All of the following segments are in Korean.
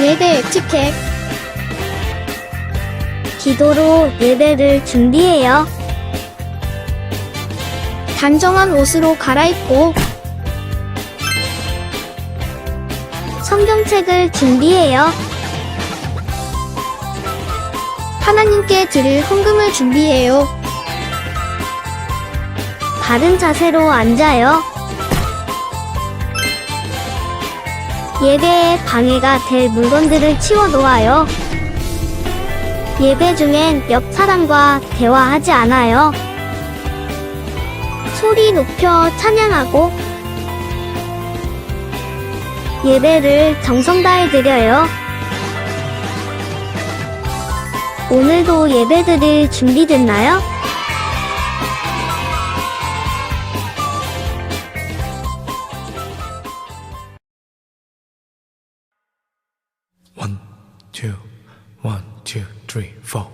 예배 에티켓. 기도로 예배를 준비해요. 단정한 옷으로 갈아입고 성경책을 준비해요. 하나님께 드릴 헌금을 준비해요. 바른 자세로 앉아요. 예배에 방해가 될 물건들을 치워놓아요. 예배 중엔 옆 사람과 대화하지 않아요. 소리 높여 찬양하고 예배를 정성 다해 드려요. 오늘도 예배 드릴 준비됐나요? One, two, 3, 4.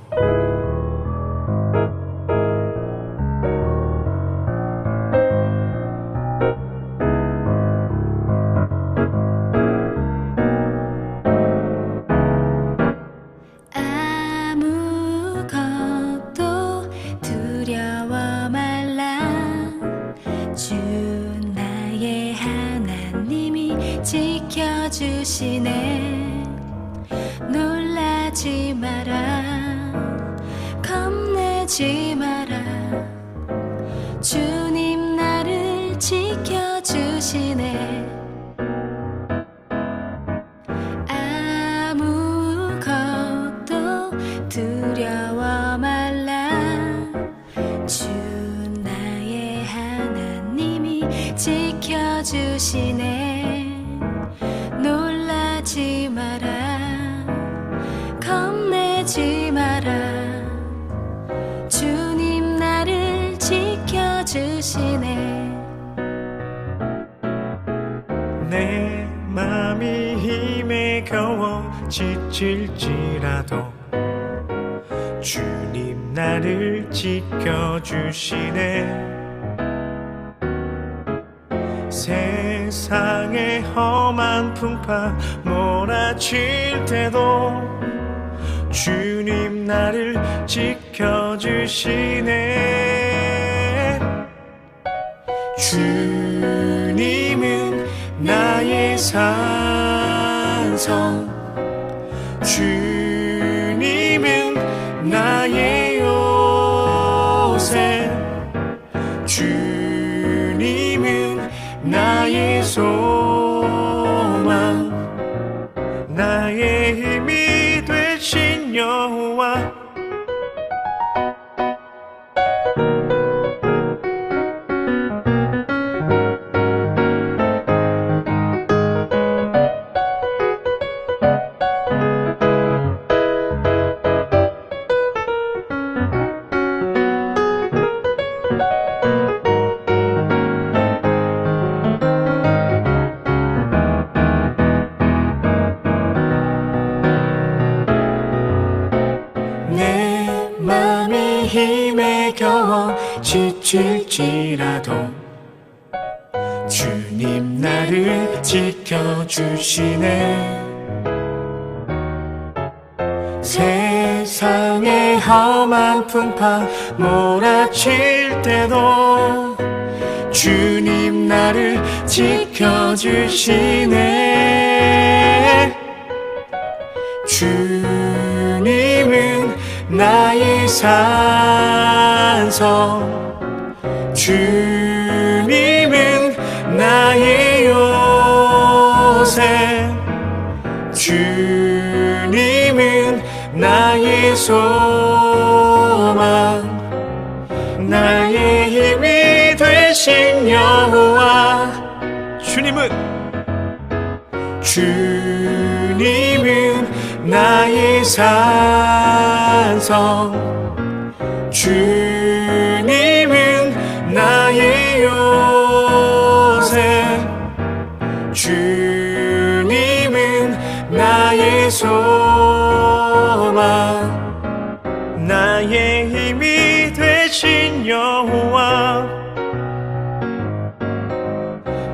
아무것도 두려워 말라. 주 나의 하나님이 지켜주시네. 놀라지 마라, 겁내지 마라. 주님 나를 지켜주시네. 아무것도 두려워 말라. 주 나의 하나님이 지켜주시네. 놀라지 마라, 겁내지 마라. 주님 나를 지켜주시네. 내 맘이 힘에 겨워 지칠지라도 주님 나를 지켜주시네. 세상의 험한 풍파 몰아칠 때도 주님 나를 지켜주시네. 주님은 나의 산성, 주님은 나의 요새, 주님은 나의 소망, 나의 힘이 되신 여호와. 내 맘이 힘에 겨워 지칠지라도 주님 나를 지켜주시네. 세상의 험한 풍파 몰아칠 때도 주님 나를 지켜주시네. 주님은 나의 산성, 주님은 나의 요새, 주님은 나의 소망, 나의 힘이 되신 여호와. 주님은 나의 산성, 주님은 나의 요새, 주님은 나의 소망, 나의 힘이 되신 여호와.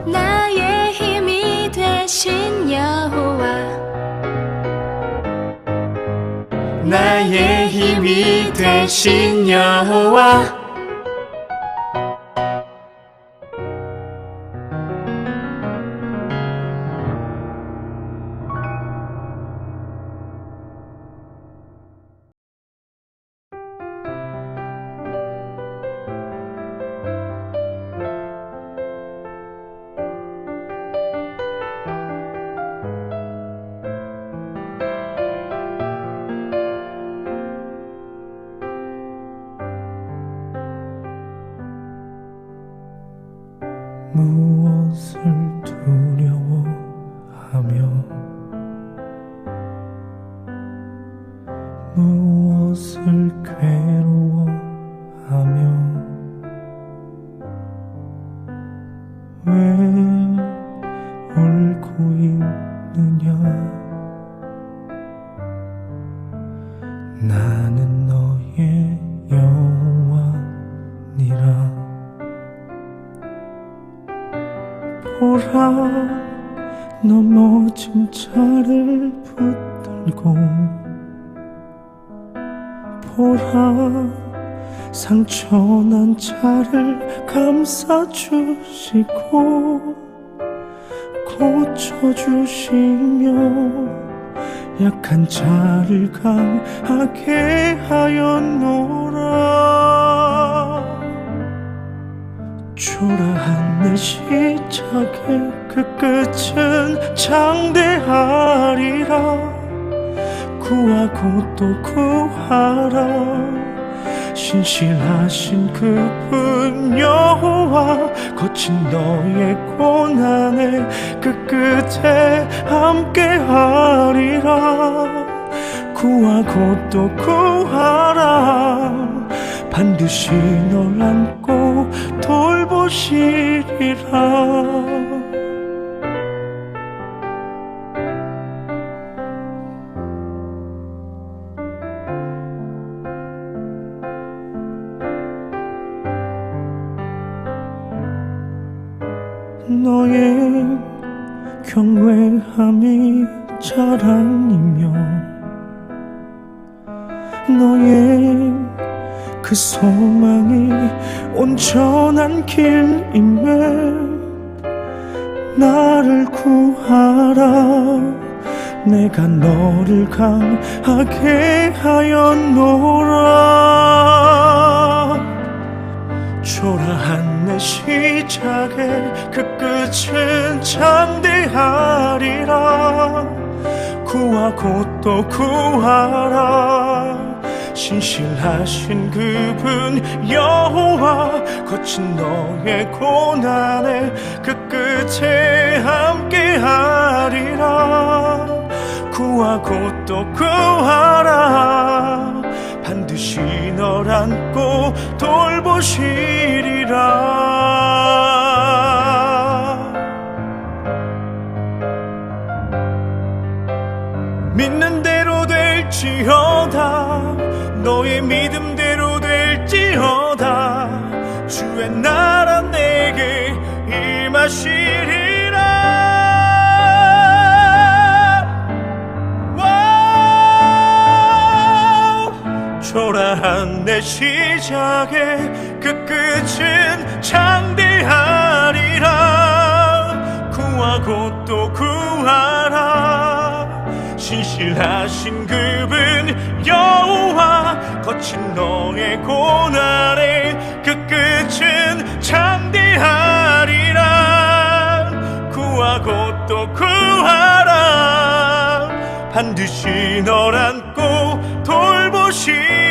나의 힘이 되신 여호와. 나의 힘이 되신 여호와. 무엇을 두려워하며 무엇을 괴로워하며 왜 울고 있느냐. 나는 너의 여호와니라. 보라, 넘어진 자를 붙들고, 보라, 상처난 자를 감싸주시고 고쳐주시며 약한 자를 강하게 하였노라. 초라한 내 시작의 그 끝은 장대하리라. 구하고 또 구하라. 신실하신 그분 여호와, 거친 너의 고난의 그 끝에 함께하리라. 구하고 또 구하라. 반드시 널 안고 돌보시리라. 너의 경외함이 자랑이며 너의 그 소망이 온전한 길임에 나를 구하라. 내가 너를 강하게 하였노라. 초라한 내 시작의 그 끝은 장대하리라. 구하고 또 구하라. 신실하신 그분 여호와, 거친 너의 고난의 그 끝에 함께하리라. 구하고 또 구하라. 반드시 널 안고 돌보시리라. 믿는 대로 될지어다. 너의 믿음대로 될지어다. 주의 나라 내게 임하시리라. 초라한 내 시작의 그 끝은 장대하리라. 구하고 또 구하라. 신실하신 그분 여호와, 거친 너의 고난의 그 끝은 장대하리라. 구하고 또 구하라. 반드시 널 안고 돌보시리라.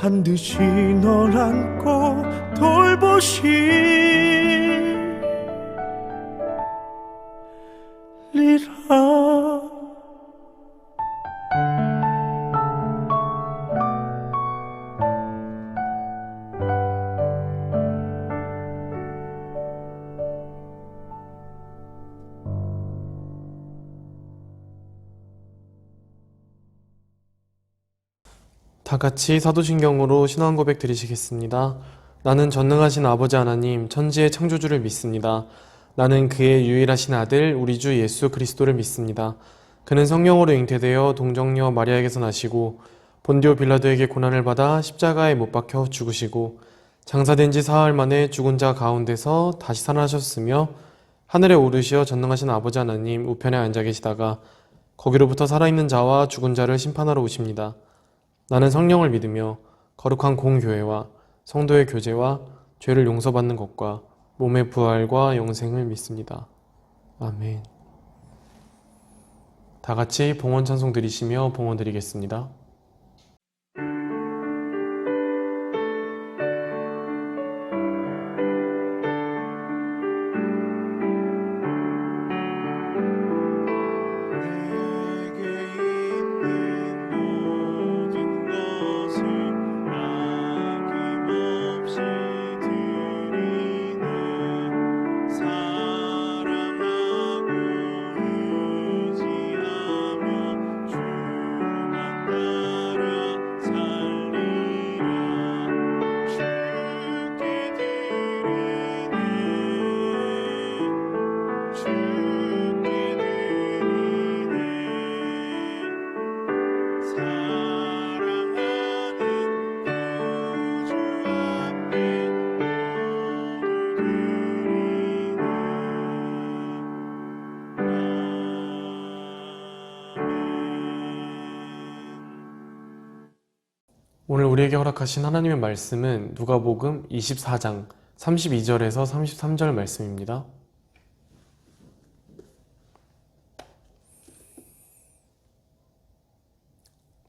반드시 널 안고 돌보시리라. 다 같이 사도신경으로 신앙 고백 드리시겠습니다. 나는 전능하신 아버지 하나님, 천지의 창조주를 믿습니다. 나는 그의 유일하신 아들, 우리 주 예수 그리스도를 믿습니다. 그는 성령으로 잉태되어 동정녀 마리아에게서 나시고 본디오 빌라도에게 고난을 받아 십자가에 못 박혀 죽으시고 장사된 지 사흘 만에 죽은 자 가운데서 다시 살아나셨으며 하늘에 오르시어 전능하신 아버지 하나님 우편에 앉아 계시다가 거기로부터 살아있는 자와 죽은 자를 심판하러 오십니다. 나는 성령을 믿으며 거룩한 공교회와 성도의 교제와 죄를 용서받는 것과 몸의 부활과 영생을 믿습니다. 아멘. 다 같이 봉헌 찬송 드리시며 봉헌 드리겠습니다. 오늘 우리에게 허락하신 하나님의 말씀은 누가복음 24장 32절에서 33절 말씀입니다.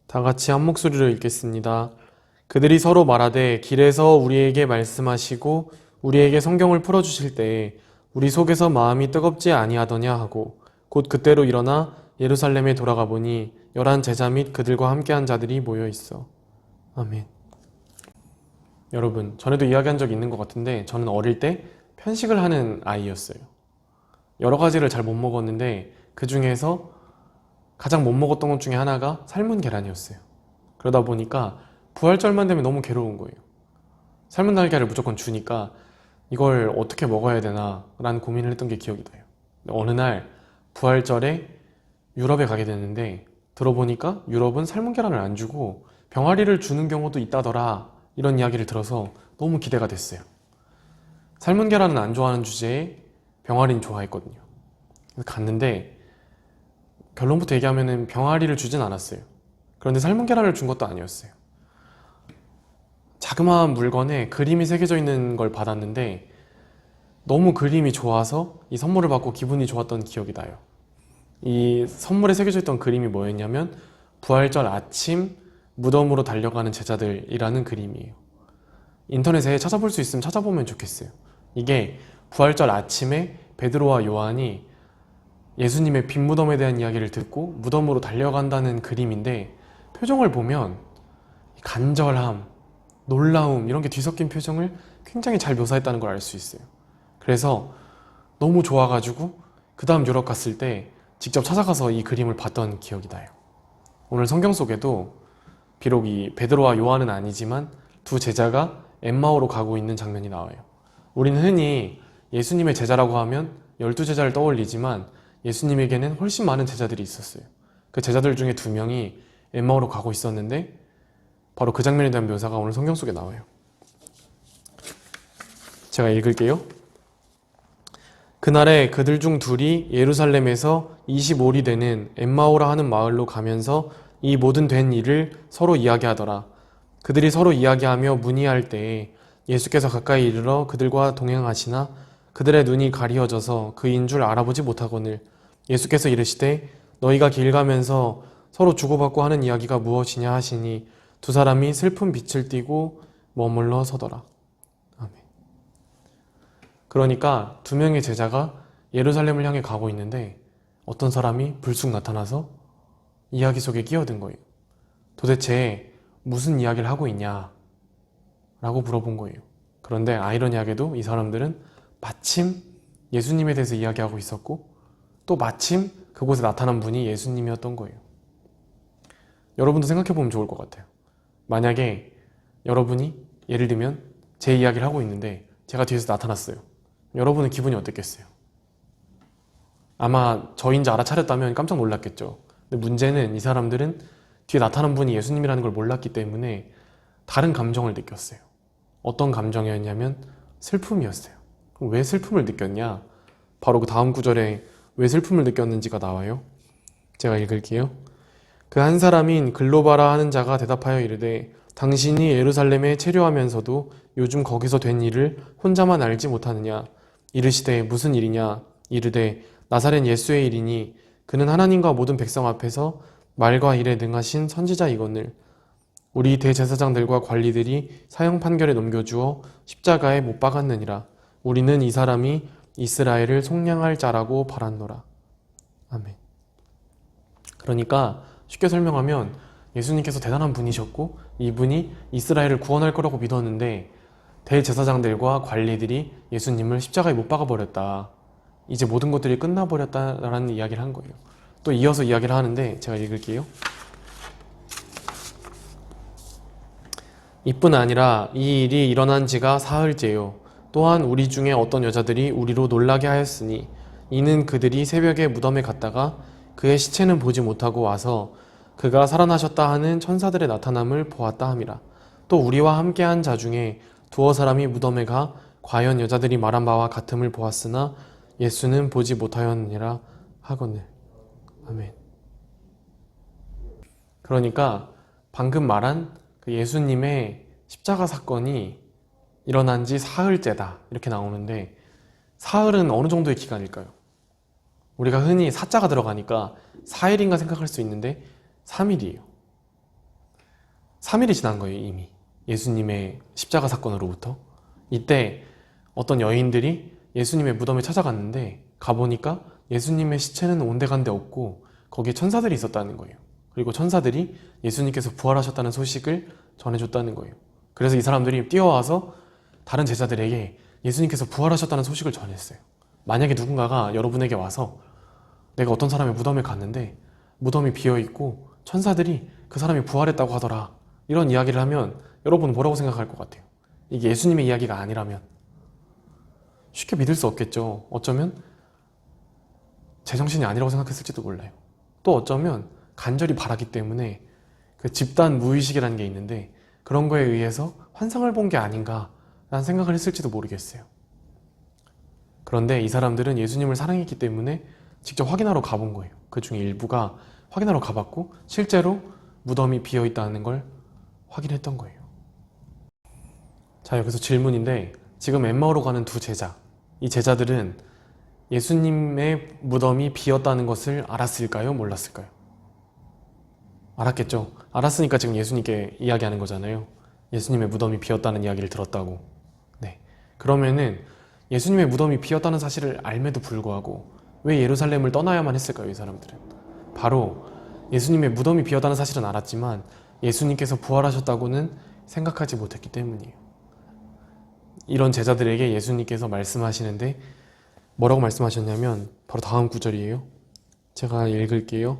다 같이 한 목소리로 읽겠습니다. 그들이 서로 말하되 길에서 우리에게 말씀하시고 우리에게 성경을 풀어주실 때에 우리 속에서 마음이 뜨겁지 아니하더냐 하고 곧 그때로 일어나 예루살렘에 돌아가 보니 11 제자 및 그들과 함께한 자들이 모여 있어. 아멘. 여러분, 전에도 이야기한 적이 있는 것 같은데 저는 어릴 때 편식을 하는 아이였어요. 여러 가지를 잘 못 먹었는데 그 중에서 가장 못 먹었던 것 중에 하나가 삶은 계란이었어요. 그러다 보니까 부활절만 되면 너무 괴로운 거예요. 삶은 달걀을 무조건 주니까 이걸 어떻게 먹어야 되나 라는 고민을 했던 게 기억이 나요. 어느 날 부활절에 유럽에 가게 됐는데 들어보니까 유럽은 삶은 계란을 안 주고 병아리를 주는 경우도 있다더라, 이런 이야기를 들어서 너무 기대가 됐어요. 삶은 계란은 안 좋아하는 주제에 병아리는 좋아했거든요. 그래서 갔는데 결론부터 얘기하면 병아리를 주진 않았어요. 그런데 삶은 계란을 준 것도 아니었어요. 자그마한 물건에 그림이 새겨져 있는 걸 받았는데 너무 그림이 좋아서 이 선물을 받고 기분이 좋았던 기억이 나요. 이 선물에 새겨져 있던 그림이 뭐였냐면 부활절 아침 무덤으로 달려가는 제자들이라는 그림이에요. 인터넷에 찾아볼 수 있으면 찾아보면 좋겠어요. 이게 부활절 아침에 베드로와 요한이 예수님의 빈 무덤에 대한 이야기를 듣고 무덤으로 달려간다는 그림인데 표정을 보면 간절함, 놀라움 이런 게 뒤섞인 표정을 굉장히 잘 묘사했다는 걸 알 수 있어요. 그래서 너무 좋아가지고 그 다음 유럽 갔을 때 직접 찾아가서 이 그림을 봤던 기억이 나요. 오늘 성경 속에도 비록 이 베드로와 요한은 아니지만 두 제자가 엠마오로 가고 있는 장면이 나와요. 우리는 흔히 예수님의 제자라고 하면 12제자를 떠올리지만 예수님에게는 훨씬 많은 제자들이 있었어요. 그 제자들 중에 2명이 엠마오로 가고 있었는데 바로 그 장면에 대한 묘사가 오늘 성경 속에 나와요. 제가 읽을게요. 그날에 그들 중 둘이 예루살렘에서 25리 되는 엠마오라 하는 마을로 가면서 이 모든 된 일을 서로 이야기하더라. 그들이 서로 이야기하며 문의할 때에 예수께서 가까이 이르러 그들과 동행하시나 그들의 눈이 가리어져서 그인 줄 알아보지 못하거늘 예수께서 이르시되 너희가 길 가면서 서로 주고받고 하는 이야기가 무엇이냐 하시니 두 사람이 슬픈 빛을 띠고 머물러 서더라. 아멘. 그러니까 2명의 제자가 예루살렘을 향해 가고 있는데 어떤 사람이 불쑥 나타나서 이야기 속에 끼어든 거예요. 도대체 무슨 이야기를 하고 있냐? 라고 물어본 거예요. 그런데 아이러니하게도 이 사람들은 마침 예수님에 대해서 이야기하고 있었고 또 마침 그곳에 나타난 분이 예수님이었던 거예요. 여러분도 생각해보면 좋을 것 같아요. 만약에 여러분이 예를 들면 제 이야기를 하고 있는데 제가 뒤에서 나타났어요. 여러분은 기분이 어땠겠어요? 아마 저인지 알아차렸다면 깜짝 놀랐겠죠. 근데 문제는 이 사람들은 뒤에 나타난 분이 예수님이라는 걸 몰랐기 때문에 다른 감정을 느꼈어요. 어떤 감정이었냐면 슬픔이었어요. 그럼 왜 슬픔을 느꼈냐? 바로 그 다음 구절에 왜 슬픔을 느꼈는지가 나와요. 제가 읽을게요. 그 한 사람인 글로바라 하는 자가 대답하여 이르되 당신이 예루살렘에 체류하면서도 요즘 거기서 된 일을 혼자만 알지 못하느냐? 이르시되 무슨 일이냐? 이르되 나사렛 예수의 일이니 그는 하나님과 모든 백성 앞에서 말과 일에 능하신 선지자이거늘 우리 대제사장들과 관리들이 사형 판결에 넘겨주어 십자가에 못 박았느니라. 우리는 이 사람이 이스라엘을 속량할 자라고 바랐노라. 아멘. 그러니까 쉽게 설명하면 예수님께서 대단한 분이셨고 이분이 이스라엘을 구원할 거라고 믿었는데 대제사장들과 관리들이 예수님을 십자가에 못 박아버렸다. 이제 모든 것들이 끝나버렸다라는 이야기를 한 거예요. 또 이어서 이야기를 하는데 제가 읽을게요. 이뿐 아니라 이 일이 일어난 지가 사흘째요. 또한 우리 중에 어떤 여자들이 우리로 놀라게 하였으니 이는 그들이 새벽에 무덤에 갔다가 그의 시체는 보지 못하고 와서 그가 살아나셨다 하는 천사들의 나타남을 보았다 함이라. 또 우리와 함께한 자 중에 두어 사람이 무덤에 가 과연 여자들이 말한 바와 같음을 보았으나 예수는 보지 못하였느니라 하거늘. 아멘. 그러니까 방금 말한 그 예수님의 십자가 사건이 일어난 지 사흘째다 이렇게 나오는데 사흘은 어느 정도의 기간일까요? 우리가 흔히 사자가 들어가니까 4일인가 생각할 수 있는데 3일이에요. 3일이 지난 거예요 이미. 예수님의 십자가 사건으로부터. 이때 어떤 여인들이 예수님의 무덤에 찾아갔는데 가보니까 예수님의 시체는 온데간데 없고 거기에 천사들이 있었다는 거예요. 그리고 천사들이 예수님께서 부활하셨다는 소식을 전해줬다는 거예요. 그래서 이 사람들이 뛰어와서 다른 제자들에게 예수님께서 부활하셨다는 소식을 전했어요. 만약에 누군가가 여러분에게 와서 내가 어떤 사람의 무덤에 갔는데 무덤이 비어있고 천사들이 그 사람이 부활했다고 하더라 이런 이야기를 하면 여러분은 뭐라고 생각할 것 같아요? 이게 예수님의 이야기가 아니라면 쉽게 믿을 수 없겠죠. 어쩌면 제정신이 아니라고 생각했을지도 몰라요. 또 어쩌면 간절히 바라기 때문에 그 집단 무의식이라는 게 있는데 그런 거에 의해서 환상을 본 게 아닌가 라는 생각을 했을지도 모르겠어요. 그런데 이 사람들은 예수님을 사랑했기 때문에 직접 확인하러 가본 거예요. 그 중에 일부가 확인하러 가봤고 실제로 무덤이 비어있다는 걸 확인했던 거예요. 자, 여기서 질문인데 지금 엠마오로 가는 두 제자, 이 제자들은 예수님의 무덤이 비었다는 것을 알았을까요? 몰랐을까요? 알았겠죠. 알았으니까 지금 예수님께 이야기하는 거잖아요. 예수님의 무덤이 비었다는 이야기를 들었다고. 네. 그러면은 예수님의 무덤이 비었다는 사실을 알매도 불구하고 왜 예루살렘을 떠나야만 했을까요? 이 사람들은 바로 예수님의 무덤이 비었다는 사실은 알았지만 예수님께서 부활하셨다고는 생각하지 못했기 때문이에요. 이런 제자들에게 예수님께서 말씀하시는데 뭐라고 말씀하셨냐면 바로 다음 구절이에요. 제가 읽을게요.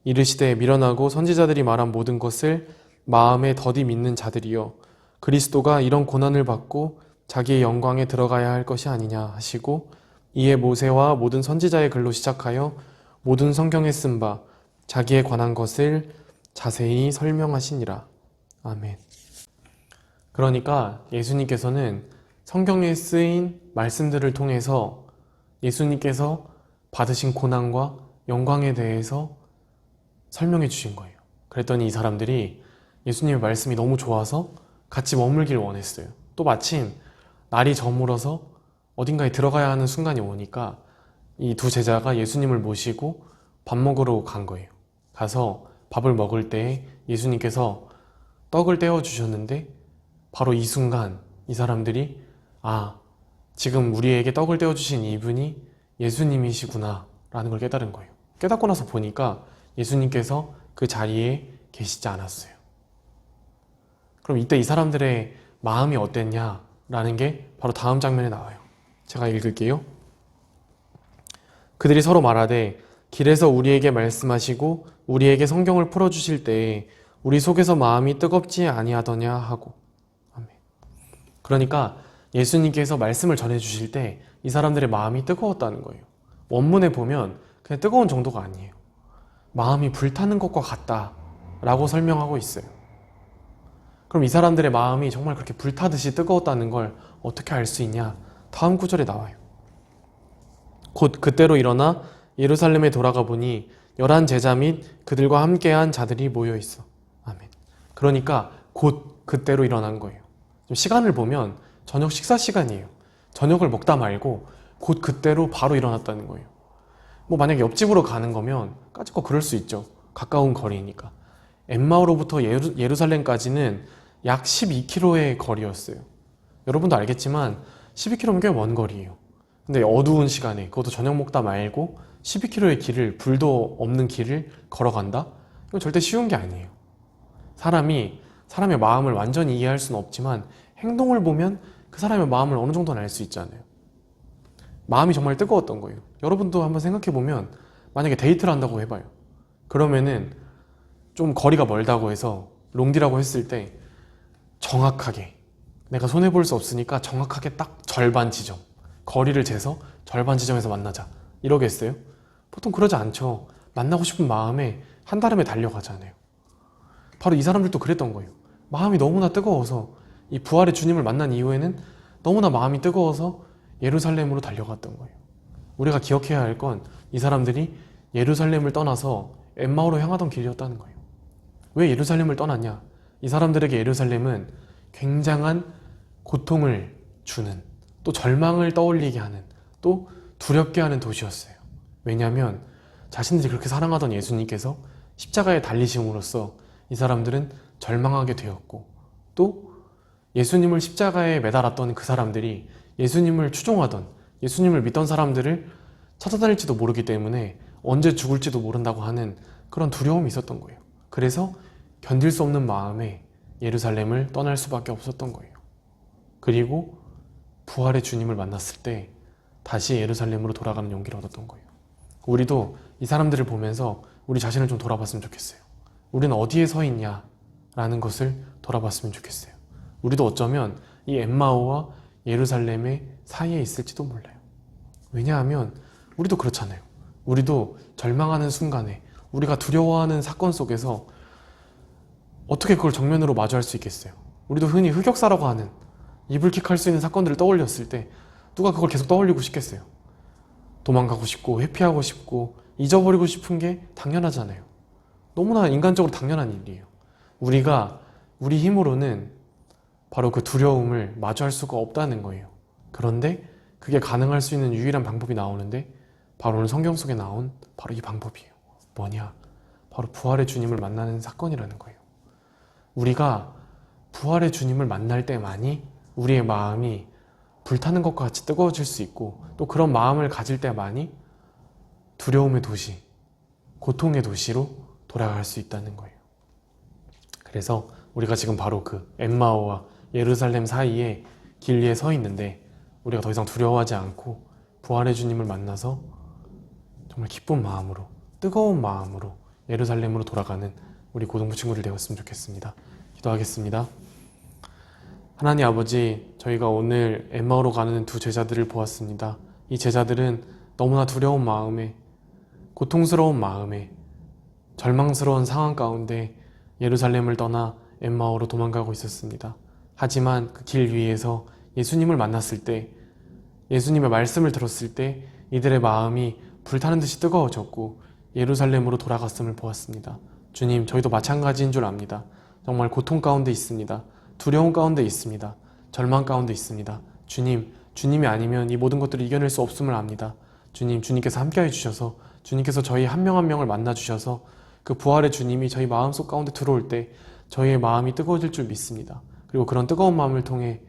이르시되 미련하고 선지자들이 말한 모든 것을 마음에 더디 믿는 자들이여 그리스도가 이런 고난을 받고 자기의 영광에 들어가야 할 것이 아니냐 하시고 이에 모세와 모든 선지자의 글로 시작하여 모든 성경에 쓴 바 자기에 관한 것을 자세히 설명하시니라. 아멘. 그러니까 예수님께서는 성경에 쓰인 말씀들을 통해서 예수님께서 받으신 고난과 영광에 대해서 설명해 주신 거예요. 그랬더니 이 사람들이 예수님의 말씀이 너무 좋아서 같이 머물길 원했어요. 또 마침 날이 저물어서 어딘가에 들어가야 하는 순간이 오니까 이 두 제자가 예수님을 모시고 밥 먹으러 간 거예요. 가서 밥을 먹을 때 예수님께서 떡을 떼어 주셨는데 바로 이 순간 이 사람들이 지금 우리에게 떡을 떼어 주신 이분이 예수님이시구나 라는 걸 깨달은 거예요. 깨닫고 나서 보니까 예수님께서 그 자리에 계시지 않았어요. 그럼 이때 이 사람들의 마음이 어땠냐라는 게 바로 다음 장면에 나와요. 제가 읽을게요. 그들이 서로 말하되 길에서 우리에게 말씀하시고 우리에게 성경을 풀어주실 때에 우리 속에서 마음이 뜨겁지 아니하더냐 하고. 아멘. 그러니까 예수님께서 말씀을 전해주실 때 이 사람들의 마음이 뜨거웠다는 거예요. 원문에 보면 그냥 뜨거운 정도가 아니에요. 마음이 불타는 것과 같다라고 설명하고 있어요. 그럼 이 사람들의 마음이 정말 그렇게 불타듯이 뜨거웠다는 걸 어떻게 알 수 있냐? 다음 구절에 나와요. 곧 그때로 일어나 예루살렘에 돌아가 보니 11 제자 및 그들과 함께한 자들이 모여 있어. 아멘. 그러니까 곧 그때로 일어난 거예요. 좀 시간을 보면 저녁 식사 시간이에요. 저녁을 먹다 말고 곧 그때로 바로 일어났다는 거예요. 뭐 만약에 옆집으로 가는 거면 까짓거 그럴 수 있죠. 가까운 거리니까. 엠마오로부터 예루살렘까지는 약 12km의 거리였어요. 여러분도 알겠지만 12km면 꽤 먼 거리예요. 근데 어두운 시간에, 그것도 저녁 먹다 말고 12km의 길을, 불도 없는 길을 걸어간다? 이건 절대 쉬운 게 아니에요. 사람의 마음을 완전히 이해할 수는 없지만 행동을 보면 그 사람의 마음을 어느 정도는 알 수 있잖아요. 마음이 정말 뜨거웠던 거예요. 여러분도 한번 생각해보면 만약에 데이트를 한다고 해봐요. 그러면은 좀 거리가 멀다고 해서 롱디라고 했을 때 정확하게, 내가 손해볼 수 없으니까 정확하게 딱 절반 지점, 거리를 재서 절반 지점에서 만나자, 이러겠어요? 보통 그러지 않죠. 만나고 싶은 마음에 한달음에 달려가잖아요. 바로 이 사람들도 그랬던 거예요. 마음이 너무나 뜨거워서, 이 부활의 주님을 만난 이후에는 너무나 마음이 뜨거워서 예루살렘으로 달려갔던 거예요. 우리가 기억해야 할 건 이 사람들이 예루살렘을 떠나서 엠마오로 향하던 길이었다는 거예요. 왜 예루살렘을 떠났냐? 이 사람들에게 예루살렘은 굉장한 고통을 주는, 또 절망을 떠올리게 하는, 또 두렵게 하는 도시였어요. 왜냐하면 자신들이 그렇게 사랑하던 예수님께서 십자가에 달리심으로써 이 사람들은 절망하게 되었고, 또 예수님을 십자가에 매달았던 그 사람들이 예수님을 추종하던, 예수님을 믿던 사람들을 찾아다닐지도 모르기 때문에 언제 죽을지도 모른다고 하는 그런 두려움이 있었던 거예요. 그래서 견딜 수 없는 마음에 예루살렘을 떠날 수밖에 없었던 거예요. 그리고 부활의 주님을 만났을 때 다시 예루살렘으로 돌아가는 용기를 얻었던 거예요. 우리도 이 사람들을 보면서 우리 자신을 좀 돌아봤으면 좋겠어요. 우리는 어디에 서 있냐라는 것을 돌아봤으면 좋겠어요. 우리도 어쩌면 이 엠마오와 예루살렘의 사이에 있을지도 몰라요. 왜냐하면 우리도 그렇잖아요. 우리도 절망하는 순간에, 우리가 두려워하는 사건 속에서 어떻게 그걸 정면으로 마주할 수 있겠어요? 우리도 흔히 흑역사라고 하는, 이불킥할 수 있는 사건들을 떠올렸을 때 누가 그걸 계속 떠올리고 싶겠어요? 도망가고 싶고 회피하고 싶고 잊어버리고 싶은 게 당연하잖아요. 너무나 인간적으로 당연한 일이에요. 우리가 우리 힘으로는 바로 그 두려움을 마주할 수가 없다는 거예요. 그런데 그게 가능할 수 있는 유일한 방법이 나오는데 바로 오늘 성경 속에 나온 바로 이 방법이에요. 뭐냐? 바로 부활의 주님을 만나는 사건이라는 거예요. 우리가 부활의 주님을 만날 때만이 우리의 마음이 불타는 것과 같이 뜨거워질 수 있고, 또 그런 마음을 가질 때만이 두려움의 도시, 고통의 도시로 돌아갈 수 있다는 거예요. 그래서 우리가 지금 바로 그 엠마오와 예루살렘 사이에 길 위에 서 있는데, 우리가 더 이상 두려워하지 않고 부활의 주님을 만나서 정말 기쁜 마음으로, 뜨거운 마음으로 예루살렘으로 돌아가는 우리 고등부 친구들 되었으면 좋겠습니다. 기도하겠습니다. 하나님 아버지, 저희가 오늘 엠마오로 가는 두 제자들을 보았습니다. 이 제자들은 너무나 두려운 마음에, 고통스러운 마음에, 절망스러운 상황 가운데 예루살렘을 떠나 엠마오로 도망가고 있었습니다. 하지만 그 길 위에서 예수님을 만났을 때, 예수님의 말씀을 들었을 때 이들의 마음이 불타는 듯이 뜨거워졌고 예루살렘으로 돌아갔음을 보았습니다. 주님, 저희도 마찬가지인 줄 압니다. 정말 고통 가운데 있습니다. 두려움 가운데 있습니다. 절망 가운데 있습니다. 주님, 주님이 아니면 이 모든 것들을 이겨낼 수 없음을 압니다. 주님, 주님께서 함께해 주셔서, 주님께서 저희 한 명 한 명을 만나 주셔서 그 부활의 주님이 저희 마음속 가운데 들어올 때 저희의 마음이 뜨거워질 줄 믿습니다. 그리고 그런 뜨거운 마음을 통해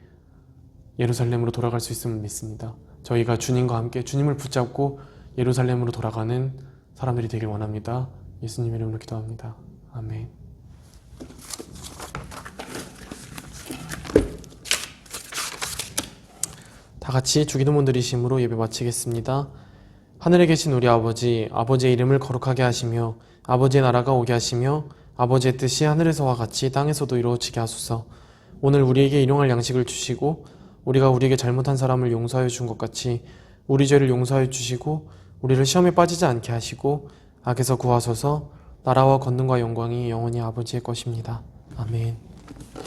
예루살렘으로 돌아갈 수 있음을 믿습니다. 저희가 주님과 함께 주님을 붙잡고 예루살렘으로 돌아가는 사람들이 되길 원합니다. 예수님의 이름으로 기도합니다. 아멘. 다 같이 주기도문 드리심으로 예배 마치겠습니다. 하늘에 계신 우리 아버지, 아버지의 이름을 거룩하게 하시며 아버지의 나라가 오게 하시며 아버지의 뜻이 하늘에서와 같이 땅에서도 이루어지게 하소서. 오늘 우리에게 일용할 양식을 주시고 우리가 우리에게 잘못한 사람을 용서하여 준 것 같이 우리 죄를 용서하여 주시고 우리를 시험에 빠지지 않게 하시고 악에서 구하소서. 나라와 권능과 영광이 영원히 아버지의 것입니다. 아멘.